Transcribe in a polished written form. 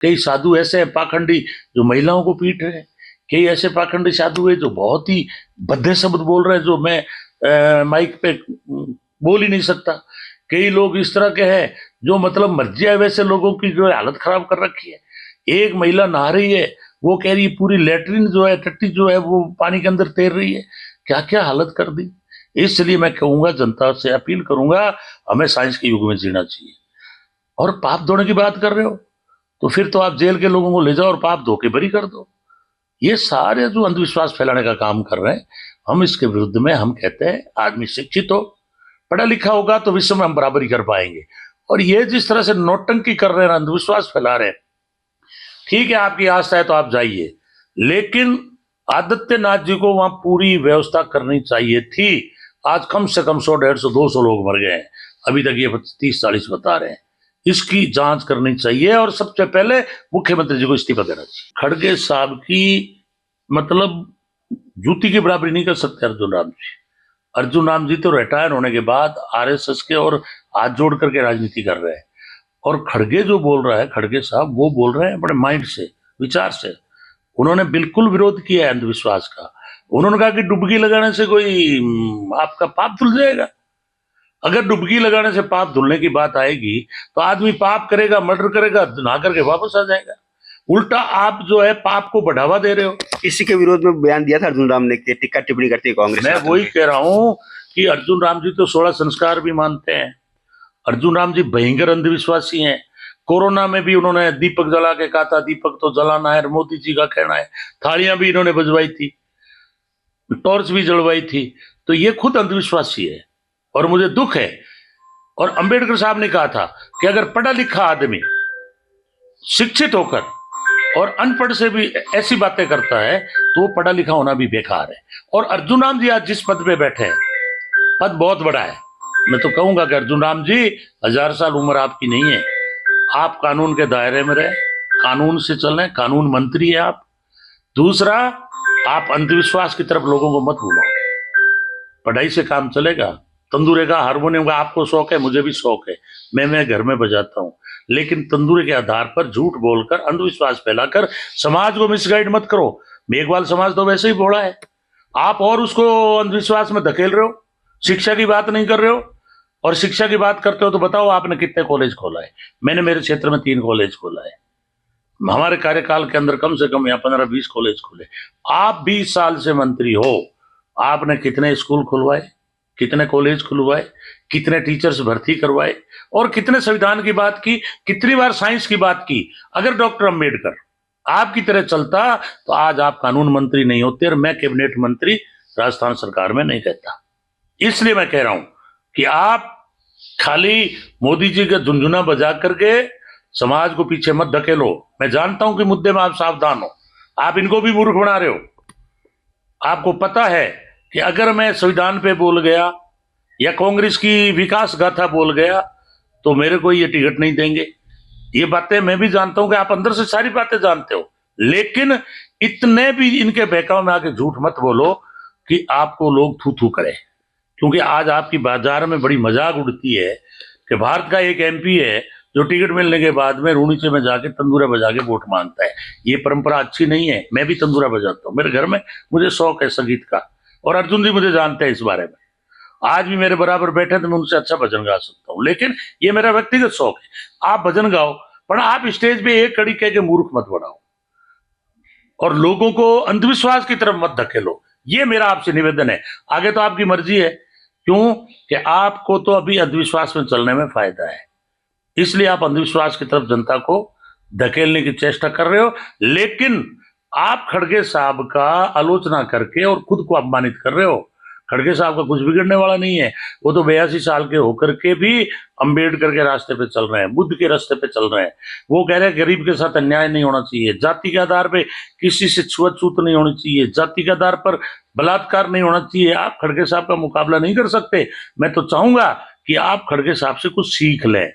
कई साधु ऐसे हैं पाखंडी जो महिलाओं को पीट रहे हैं, कई ऐसे पाखंडी साधु हैं जो बहुत ही भद्दे शब्द बोल रहे हैं जो मैं माइक पे बोल ही नहीं सकता। कई लोग इस तरह के हैं जो मतलब मर्जी है वैसे लोगों की जो है हालत खराब कर रखी है। एक महिला नहा रही है, वो कह रही है पूरी लेटरिन जो है टट्टी जो है वो पानी के अंदर तैर रही है। क्या क्या हालत कर दी। इसलिए मैं कहूंगा, जनता से अपील करूंगा, हमें साइंस के युग में जीना चाहिए। और पाप धोने की बात कर रहे हो तो फिर तो आप जेल के लोगों को ले जाओ और पाप धो के बरी कर दो। ये सारे जो अंधविश्वास फैलाने का काम कर रहे हैं, हम इसके विरुद्ध में हम कहते हैं आदमी शिक्षित हो, पढ़ा लिखा होगा तो विश्व में हम बराबरी कर पाएंगे। और ये जिस तरह से नौटंकी कर रहे हैं, अंधविश्वास फैला रहे हैं, ठीक है आपकी आस्था है तो आप जाइए, लेकिन आदित्यनाथ जी को वहां पूरी व्यवस्था करनी चाहिए थी। आज कम से कम 100, 150, 200 लोग मर गए हैं, अभी तक ये 30-40 बता रहे हैं। इसकी जांच करनी चाहिए और सबसे पहले मुख्यमंत्री जी को इस्तीफा देना चाहिए। खड़गे साहब की मतलब जूती की बराबरी नहीं कर सकते अर्जुन राम जी। अर्जुन राम जी तो रिटायर होने के बाद आरएसएस के और हाथ जोड़ करके राजनीति कर रहे हैं। और खड़गे जो बोल रहा है, खड़गे साहब वो बोल रहे हैं अपने माइंड से, विचार से। उन्होंने बिल्कुल विरोध किया है अंधविश्वास का। उन्होंने कहा कि डुबकी लगाने से कोई आपका पाप धुल जाएगा। अगर डुबकी लगाने से पाप धुलने की बात आएगी तो आदमी पाप करेगा, मर्डर करेगा, नहा करके वापस आ जाएगा। उल्टा आप जो है पाप को बढ़ावा दे रहे हो। इसी के विरोध में बयान दिया था अर्जुन राम ने कि टिक्का टिप्पणी करती है कांग्रेस। मैं वही कह रहा हूं कि अर्जुन राम जी तो 16 संस्कार भी मानते हैं। अर्जुन राम जी भयंकर अंधविश्वासी हैं। कोरोना में भी उन्होंने दीपक जला के कहा था दीपक तो जलाना है, मोदी जी का कहना है। थालियां भी इन्होंने बजवाई थी, टॉर्च भी जलवाई थी। तो ये खुद अंधविश्वासी है और मुझे दुख है। और अंबेडकर साहब ने कहा था कि अगर पढ़ा लिखा आदमी शिक्षित होकर और अनपढ़ से भी ऐसी बातें करता है तो वो पढ़ा लिखा होना भी बेकार है। और अर्जुन राम जी आज जिस पद पे बैठे हैं, पद बहुत बड़ा है। मैं तो कहूंगा कि अर्जुन राम जी 1000 साल उम्र आपकी नहीं है। आप कानून के दायरे में रहे, कानून से चलें, कानून मंत्री है आप। दूसरा, आप अंधविश्वास की तरफ लोगों को मत घुमाओ। पढ़ाई से काम चलेगा। तंदूरे का हारमोनियम का आपको शौक है, मुझे भी शौक है, मैं घर में बजाता हूं। लेकिन तंदूरे के आधार पर झूठ बोलकर, अंधविश्वास फैलाकर समाज को मिसगाइड मत करो। मेघवाल समाज तो वैसे ही भोला है, आप और उसको अंधविश्वास में धकेल रहे हो। शिक्षा की बात नहीं कर रहे हो। और शिक्षा की बात करते हो तो बताओ आपने कितने कॉलेज खोला है। मैंने मेरे क्षेत्र में 3 कॉलेज खोला है। हमारे कार्यकाल के अंदर कम से कम यहाँ 15-20 कॉलेज खोले। आप 20 साल से मंत्री हो, आपने कितने स्कूल खुलवाए, कितने कॉलेज खुलवाए, कितने टीचर्स भर्ती करवाए और कितने संविधान की बात की, कितनी बार साइंस की बात की। अगर डॉक्टर अंबेडकर आपकी तरह चलता तो आज आप कानून मंत्री नहीं होते और मैं कैबिनेट मंत्री राजस्थान सरकार में नहीं रहता। इसलिए मैं कह रहा हूं कि आप खाली मोदी जी का झुनझुना बजा करके समाज को पीछे मत धकेलो। मैं जानता हूं कि मुद्दे में आप सावधान हो, आप इनको भी मूर्ख बना रहे हो। आपको पता है कि अगर मैं संविधान पे बोल गया या कांग्रेस की विकास गाथा बोल गया तो मेरे को ये टिकट नहीं देंगे। ये बातें मैं भी जानता हूं कि आप अंदर से सारी बातें जानते हो, लेकिन इतने भी इनके बहकाव में आके झूठ मत बोलो कि आपको लोग थू थू करें। क्योंकि आज आपकी बाजार में बड़ी मजाक उड़ती है कि भारत का एक एमपी है जो टिकट मिलने के बाद में रूणीचे में जाके तंदूरा बजा के वोट मांगता है। ये परंपरा अच्छी नहीं है। मैं भी तंदूरा बजाता हूँ, मेरे घर में मुझे शौक है संगीत का, और अर्जुन जी मुझे जानते हैं इस बारे में। आज भी मेरे बराबर बैठे तो मैं उनसे अच्छा भजन गा सकता हूँ, लेकिन ये मेरा व्यक्तिगत शौक है। आप भजन गाओ, पर आप स्टेज पे एक कड़ी कह के मूर्ख मत बनाओ और लोगों को अंधविश्वास की तरफ मत धकेलो। ये मेरा आपसे निवेदन है। आगे तो आपकी मर्जी है, क्यों कि आपको तो अभी अंधविश्वास में चलने में फायदा है, इसलिए आप अंधविश्वास की तरफ जनता को धकेलने की चेष्टा कर रहे हो। लेकिन आप खड़गे साहब का आलोचना करके और खुद को अपमानित कर रहे हो। खड़गे साहब का कुछ बिगड़ने वाला नहीं है। वो तो 82 साल के होकर के भी अंबेडकर के रास्ते पे चल रहे हैं, बुद्ध के रास्ते पे चल रहे हैं। वो कह रहे हैं गरीब के साथ अन्याय नहीं होना चाहिए, जाति के आधार पे किसी से छुआछूत नहीं होनी चाहिए, जाति के आधार पर बलात्कार नहीं होना चाहिए। आप खड़गे साहब का मुकाबला नहीं कर सकते। मैं तो चाहूंगा कि आप खड़गे साहब से कुछ सीख लें।